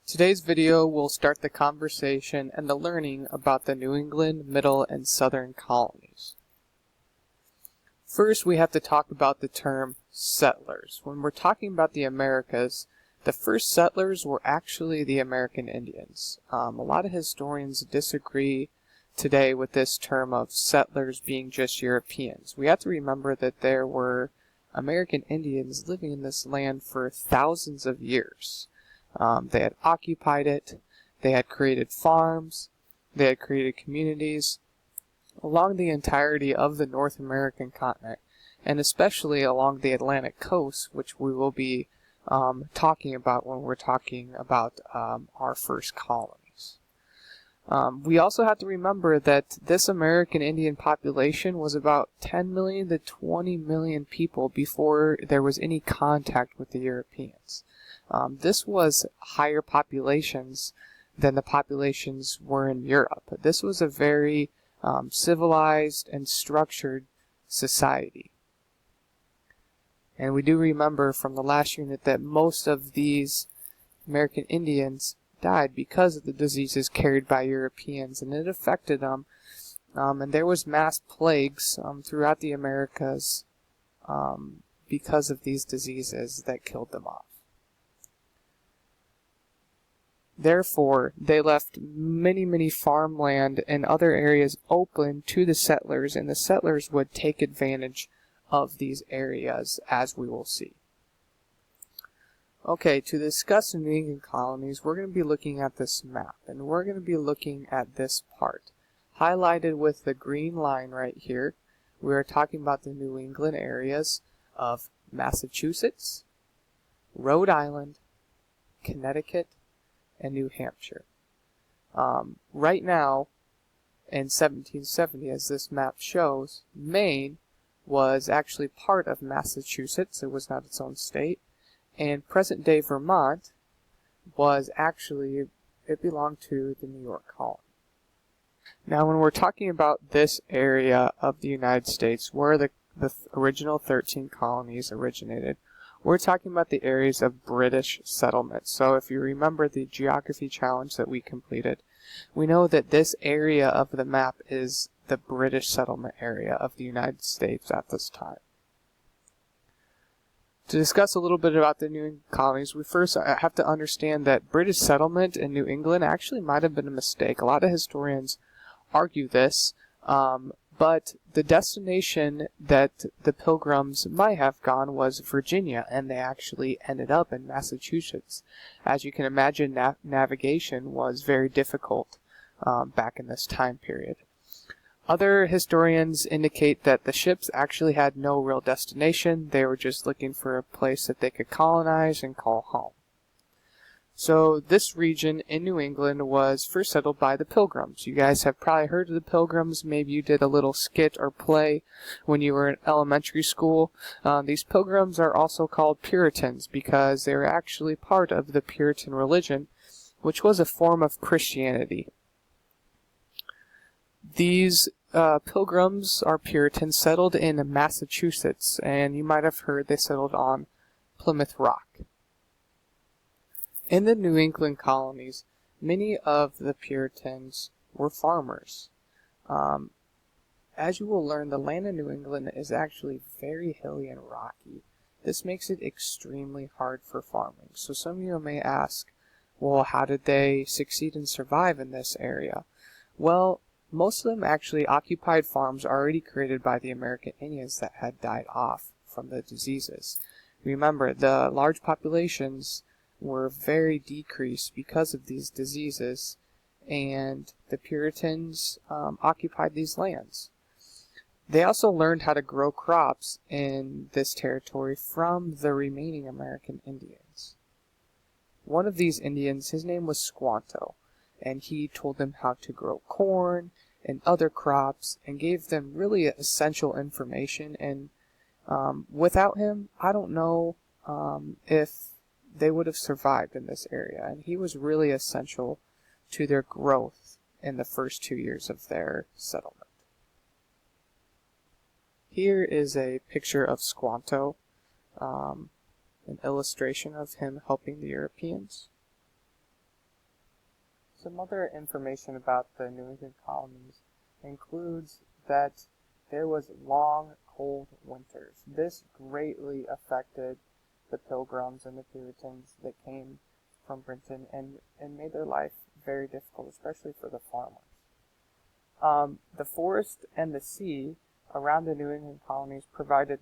Today's video will start the conversation and the learning about the New England, Middle, and Southern colonies. First, we have to talk about the term settlers. When we're talking about the Americas, the first settlers were actually the American Indians. A lot of historians disagree today with this term of settlers being just Europeans. We have to remember that there were American Indians living in this land for thousands of years. They had occupied it, they had created farms, they had created communities along the entirety of the North American continent, and especially along the Atlantic coast, which we will be talking about when we're talking about our first colonies. We also have to remember that this American Indian population was about 10 million to 20 million people before there was any contact with the Europeans. This was higher populations than the populations were in Europe. This was a very civilized and structured society. And we do remember from the last unit that most of these American Indians died because of the diseases carried by Europeans, and it affected them. And there was mass plagues throughout the Americas because of these diseases that killed them off. Therefore, they left many farmland and other areas open to the settlers, and the settlers would take advantage of these areas, as we will see. Okay, to discuss the New England colonies, we're going to be looking at this map, and we're going to be looking at this part. Highlighted with the green line right here, we are talking about the New England areas of Massachusetts, Rhode Island, Connecticut, and New Hampshire. Right now, in 1770, as this map shows, Maine was actually part of Massachusetts. It was not its own state. And present-day Vermont was actually, it belonged to the New York colony. Now, when we're talking about this area of the United States, where the original 13 colonies originated, we're talking about the areas of British settlement. So if you remember the geography challenge that we completed, we know that this area of the map is the British settlement area of the United States at this time. To discuss a little bit about the New England colonies, we first have to understand that British settlement in New England actually might have been a mistake. A lot of historians argue this, but the destination that the Pilgrims might have gone was Virginia, and they actually ended up in Massachusetts. As you can imagine, navigation was very difficult back in this time period. Other historians indicate that the ships actually had no real destination. They were just looking for a place that they could colonize and call home. So this region in New England was first settled by the Pilgrims. You guys have probably heard of the Pilgrims. Maybe you did a little skit or play when you were in elementary school. These Pilgrims are also called Puritans because they were actually part of the Puritan religion, which was a form of Christianity. These Pilgrims or Puritans settled in Massachusetts, and you might have heard they settled on Plymouth Rock. In the New England colonies, many of the Puritans were farmers. As you will learn, the land in New England is actually very hilly and rocky. This makes it extremely hard for farming. So some of you may ask, well, how did they succeed and survive in this area? Well, most of them actually occupied farms already created by the American Indians that had died off from the diseases. Remember, the large populations were very decreased because of these diseases, and the Puritans occupied these lands. They also learned how to grow crops in this territory from the remaining American Indians. One of these Indians, his name was Squanto, and he told them how to grow corn and other crops and gave them really essential information. And without him, I don't know if they would have survived in this area. And he was really essential to their growth in the first 2 years of their settlement. Here is a picture of Squanto, an illustration of him helping the Europeans. Some other information about the New England colonies includes that there was long, cold winters. This greatly affected the Pilgrims and the Puritans that came from Britain and made their life very difficult, especially for the farmers. The forest and the sea around the New England colonies provided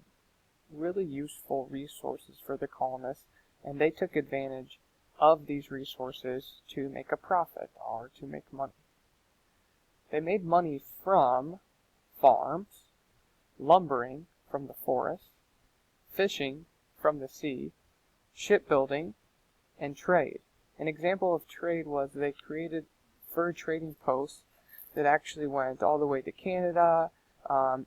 really useful resources for the colonists, and they took advantage of these resources to make a profit or to make money. They made money from farms, lumbering from the forest, fishing from the sea, shipbuilding, and trade. An example of trade was they created fur trading posts that actually went all the way to Canada,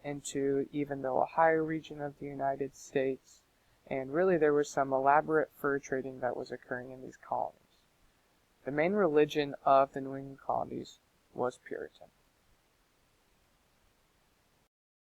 into even the Ohio region of the United States, and really there was some elaborate fur trading that was occurring in these colonies. The main religion of the New England colonies was Puritan.